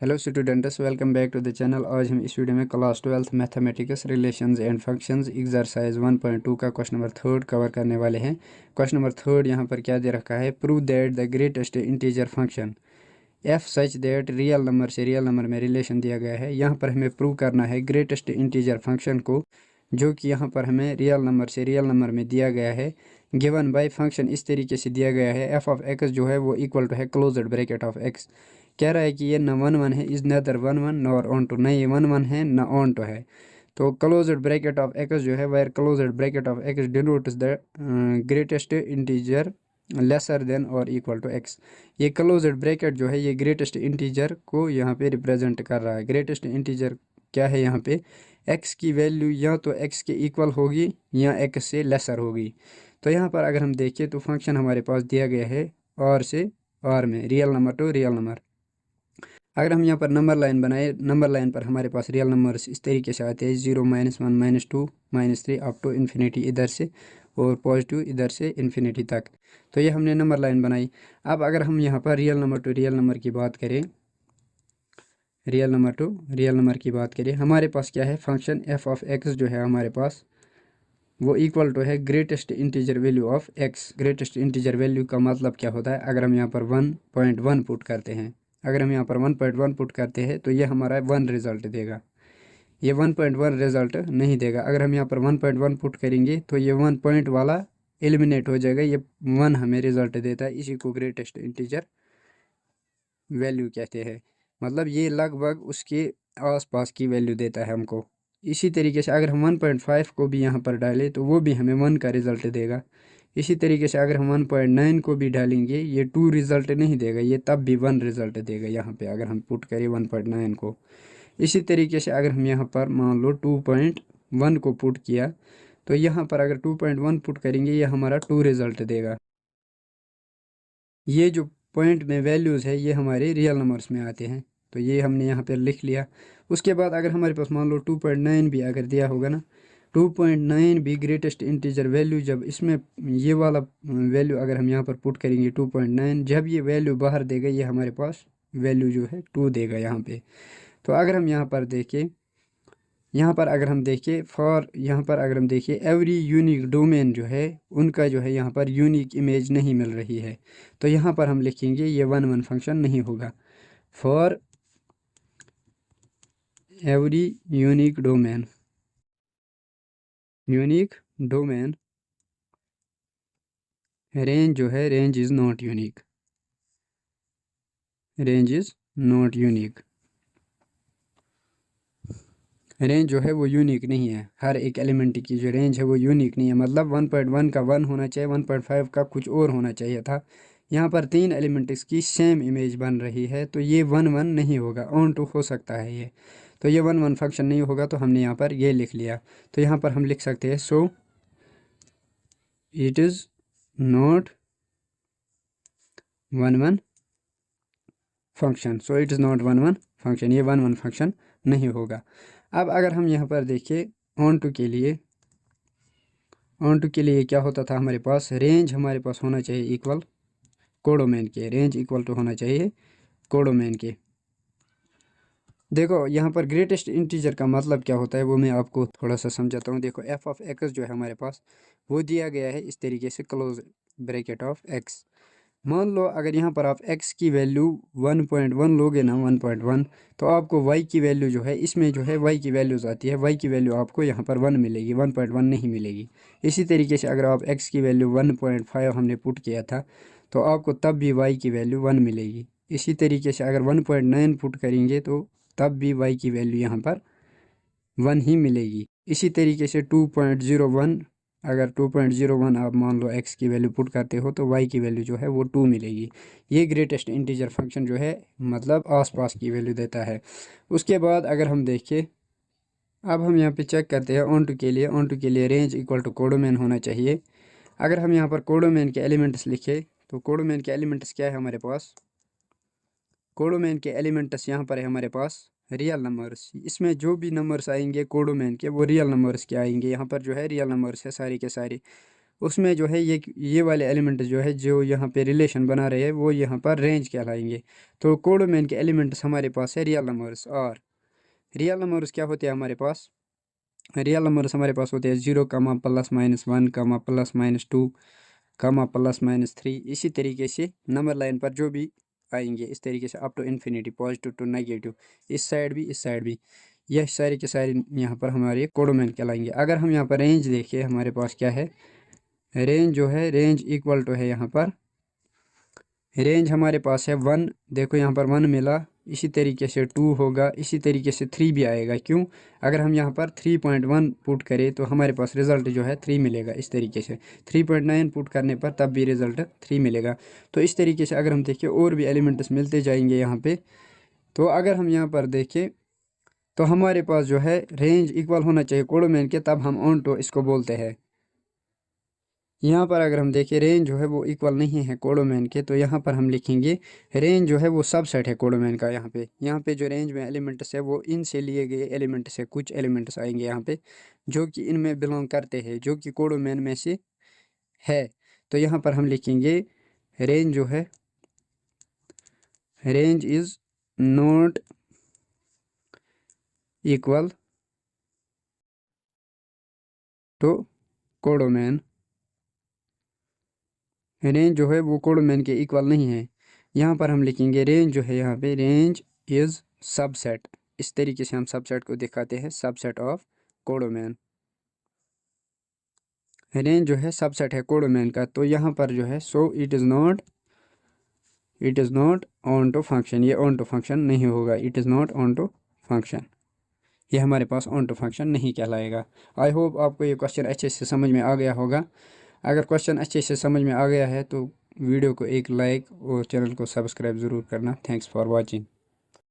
Hello students, welcome back to the channel. आज हम इस वीडियो में class 12th mathematics relations and functions exercise 1.2 का क्वेश्चन नंबर 3 कवर करने वाले हैं। क्वेश्चन नंबर 3 यहाँ पर क्या दे रखा है? Prove that the greatest integer function F such that real number से रियल नंबर में रिलेशन दिया गया है। यहाँ पर हमें प्रूव करना है ग्रेटेस्ट इंटीजर फंक्शन को, जो कि यहाँ पर हमें रियल नंबर से रियल नंबर में दिया गया है। गिवन बाय फंक्शन इस तरीके से दिया गया है, एफ ऑफ एक्स जो है वो इक्वल टू है क्लोज्ड ब्रैकेट ऑफ एक्स। कह रहा है कि ये न वन वन है, is neither one one nor onto, न ये वन वन है न ऑन टू है। तो क्लोज्ड ब्रैकेट ऑफ एक्स जो है, where closed bracket of X denotes the greatest integer less than और इक्वल टू एक्स। ये क्लोज्ड ब्रैकेट जो है ये ग्रेटेस्ट इंटीजर को यहाँ पे रिप्रेजेंट कर रहा है। ग्रेटेस्ट इंटीजर क्या है? यहाँ पे एक्स की वैल्यू या तो एक्स के इक्वल होगी या एक्स से लेसर होगी। तो यहाँ पर अगर हम देखें तो फंक्शन हमारे पास दिया गया है और से और में, real number two real number. अगर हम यहाँ पर नंबर लाइन बनाए, नंबर लाइन पर हमारे पास रियल नंबर्स इस तरीके से आते हैं, 0 -1 -2 -3 अप टू इन्फिनिटी इधर से, और पॉजिटिव इधर से इन्फिनिटी तक। तो ये हमने नंबर लाइन बनाई। अब अगर हम यहाँ पर real number two real number की बात करें, real number two real number की बात करें, हमारे पास क्या है? फंक्शन एफ ऑफ एक्स जो है हमारे पास वो इक्वल टू है greatest integer value of x. Greatest integer value का मतलब क्या होता है? अगर हम यहाँ पर 1.1 पुट करते हैं, अगर हम यहाँ पर 1.1 पुट करते हैं तो ये हमारा 1 रिज़ल्ट देगा। ये 1.1 रिज़ल्ट नहीं देगा। अगर हम यहाँ पर 1.1 पुट करेंगे तो ये 1 पॉइंट वाला एलिमिनेट हो जाएगा, ये 1 हमें रिज़ल्ट देता है। इसी को ग्रेटेस्ट इंटीजर वैल्यू कहते हैं। मतलब ये लगभग उसके आसपास की वैल्यू देता है हमको। इसी तरीके से अगर हम 1.5 को भी यहाँ पर डालें तो वो भी हमें 1 का रिज़ल्ट देगा। इसी तरीके से अगर हम 1.9 को भी डालेंगे, ये 2 रिज़ल्ट नहीं देगा, ये तब भी 1 रिज़ल्ट देगा यहाँ पे, अगर हम पुट करें 1.9 को। इसी तरीके से अगर हम यहाँ पर मान लो 2.1 को पुट किया, तो यहाँ पर अगर 2.1 पुट करेंगे ये हमारा 2 रिज़ल्ट देगा। ये जो पॉइंट में वैल्यूज़ है ये हमारे रियल नंबर्स में आते हैं, तो ये हमने यहाँ पर लिख लिया। उसके बाद अगर हमारे पास मान लो 2.9 भी अगर दिया होगा ना, 2.9 भी ग्रेटेस्ट इंटीजर वैल्यू, जब इसमें ये वाला वैल्यू अगर हम यहाँ पर पुट करेंगे 2.9, जब ये वैल्यू बाहर देगा ये हमारे पास वैल्यू जो है 2 देगा यहाँ पे। तो अगर हम यहाँ पर देखें, यहाँ पर अगर हम देखें यहाँ पर अगर हम देखें एवरी यूनिक डोमेन जो है उनका जो है यहाँ पर यूनिक इमेज नहीं मिल रही है। तो यहाँ पर हम लिखेंगे ये 1 फंक्शन नहीं होगा। For every unique domain range जो है, range is not unique, range is not unique. Range जो है वो यूनिक नहीं है, हर एक एलिमेंट की जो रेंज है वो यूनिक नहीं है। मतलब 1.1 का 1 होना चाहिए, 1.5 का कुछ और होना चाहिए था। यहाँ पर 3 एलिमेंट्स की सेम इमेज बन रही है, तो ये 1 1 नहीं होगा, ऑन टू हो सकता है ये। तो ये 1 1 फंक्शन नहीं होगा, तो हमने यहाँ पर ये लिख लिया। तो यहाँ पर हम लिख सकते हैं सो it is not 1 1 function. So it is not 1 1 function, ये 1 1 फंक्शन नहीं होगा। अब अगर हम यहाँ पर देखें ऑन टू के लिए, ऑन टू के लिए क्या होता था? हमारे पास रेंज हमारे पास होना चाहिए इक्वल कोडोमेन के, रेंज इक्वल टू होना चाहिए कोडोमेन के। देखो यहाँ पर ग्रेटेस्ट इंटीजर का मतलब क्या होता है वो मैं आपको थोड़ा सा समझाता हूँ। देखो एफ ऑफ एक्स जो है हमारे पास वो दिया गया है इस तरीके से, क्लोज ब्रैकेट ऑफ एक्स। मान लो अगर यहाँ पर आप x की वैल्यू 1.1 लोगे ना, 1.1, तो आपको y की वैल्यू जो है, इसमें जो है y की वैल्यूज़ आती है, y की वैल्यू आपको यहाँ पर 1 मिलेगी, 1.1 नहीं मिलेगी। इसी तरीके से अगर आप x की वैल्यू 1.5 हमने पुट किया था तो आपको तब भी y की वैल्यू 1 मिलेगी। इसी तरीके से अगर 1.9 पुट करेंगे तो तब भी y की वैल्यू यहाँ पर 1 ही मिलेगी। इसी तरीके से 2.01, अगर 2.01 आप मान लो x की वैल्यू पुट करते हो तो y की वैल्यू जो है वो 2 मिलेगी। ये ग्रेटेस्ट इंटीजर फंक्शन जो है मतलब आसपास की वैल्यू देता है। उसके बाद अगर हम देखें, अब हम यहाँ पे चेक करते हैं ऑन टू के लिए। ऑन टू के लिए रेंज इक्वल टू कोडोमेन होना चाहिए। अगर हम यहाँ पर कोडोमेन के एलिमेंट्स लिखे तो कोडोमेन के एलिमेंट्स क्या है हमारे पास? कोडोमेन के एलिमेंट्स यहाँ पर है हमारे पास रियल नंबर्स। इसमें जो भी नंबर्स आएंगे कोडोमेन के वो रियल नंबर्स के आएंगे। यहाँ पर जो है रियल नंबर्स है सारे के सारे। उसमें जो है ये वाले एलिमेंट जो है जो यहाँ पे रिलेशन बना रहे हैं वो यहाँ पर रेंज कहलाएंगे। तो कोडोमेन के एलिमेंट्स हमारे पास है रियल नंबर्स, और रियल नंबर्स क्या होते हैं हमारे पास? रियल नंबर्स हमारे पास होते हैं 0, ±1, ±2, ±3। इसी तरीके से नंबर लाइन पर जो भी आएंगे इस तरीके से up to infinity, positive to negative, इस साइड भी इस साइड भी, यह सारे के सारे यहाँ पर हमारे कोडोमेन कहलाएंगे। अगर हम यहाँ पर रेंज देखिए हमारे पास क्या है, रेंज जो है रेंज इक्वल टू है यहाँ पर, रेंज हमारे पास है 1। देखो यहाँ पर 1 मिला, इसी तरीके से 2 होगा, इसी तरीके से 3 भी आएगा। क्यों? अगर हम यहाँ पर 3.1 पुट करें तो हमारे पास रिज़ल्ट जो है 3 मिलेगा। इस तरीके से 3.9 पुट करने पर तब भी रिज़ल्ट 3 मिलेगा। तो इस तरीके से अगर हम देखें और भी एलिमेंट्स मिलते जाएंगे यहाँ पे। तो अगर हम यहाँ पर देखें तो हमारे पास जो है रेंज इक्वल होना चाहिए कोडोमेन के, तब हम ऑन टू इसको बोलते हैं। यहाँ पर अगर हम देखें रेंज जो है वो इक्वल नहीं है कोडोमेन के, तो यहाँ पर हम लिखेंगे रेंज जो है वो सबसेट है कोडोमेन का। यहाँ पे जो रेंज में एलिमेंट्स है वो इनसे लिए गए एलिमेंट से कुछ एलिमेंट्स आएंगे यहाँ पे जो कि इनमें बिलोंग करते हैं, जो कि कोडोमेन में से है। तो यहाँ पर हम लिखेंगे रेंज जो है, range is not equal to codomain. Range जो है वो कोडोमेन के इक्वल नहीं है। यहाँ पर हम लिखेंगे रेंज जो है यहाँ पे रेंज इज़ सबसेट। इस तरीके से हम सबसेट को दिखाते हैं, सबसेट ऑफ कोडोमेन। रेंज जो है सबसेट है कोडोमेन का, तो यहाँ पर जो है so it is not onto function, ये ऑन टू फंक्शन नहीं होगा। It is not onto function, ये हमारे पास ऑन टू फंक्शन नहीं कहलाएगा। आई होप आपको ये क्वेश्चन अच्छे से समझ में आ गया होगा। अगर क्वेश्चन अच्छे से समझ में आ गया है तो वीडियो को एक लाइक और चैनल को सब्सक्राइब ज़रूर करना। Thanks for watching.